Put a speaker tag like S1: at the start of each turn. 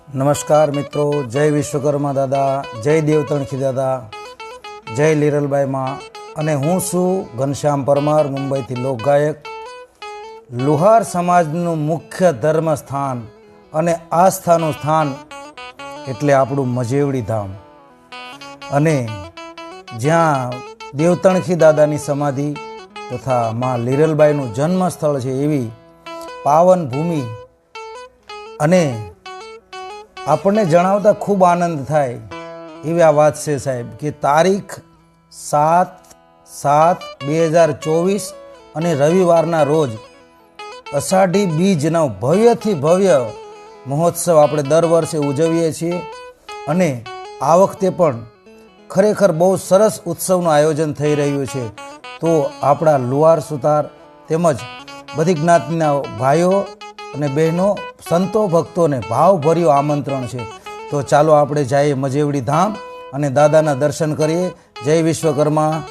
S1: નમસ્કાર મિત્રો, જય વિશ્વકર્મા દાદા, જય દેવતણખી દાદા, જય લીરલબાઈ માં. અને હું છું ઘનશ્યામ પરમાર, મુંબઈથી લોકગાયક. લુહાર સમાજનું મુખ્ય ધર્મ સ્થાન અને આસ્થાનું સ્થાન એટલે આપણું મજેવડી ધામ, અને જ્યાં દેવતણખી દાદાની સમાધિ તથા માં લીરલબાઈનું જન્મ સ્થળ છે એવી પાવન ભૂમિ. અને આપણને જણાવતા ખૂબ આનંદ થાય એવી આ વાત છે સાહેબ, કે તારીખ 7/7/2024 અને રવિવારના રોજ અષાઢી બીજનો ભવ્યથી ભવ્ય મહોત્સવ આપણે દર વર્ષે ઉજવીએ છીએ. અને આ વખતે પણ ખરેખર બહુ સરસ ઉત્સવનું આયોજન થઈ રહ્યું છે. તો આપણા લુહાર સુતાર તેમજ બધી જ્ઞાતિના ભાઈઓ અને બહેનો, સંતો, ભક્તોને ભાવભર્યું આમંત્રણ છે. તો ચાલો આપણે જઈએ મજેવડી ધામ અને દાદાના દર્શન કરીએ. જય વિશ્વકર્મા.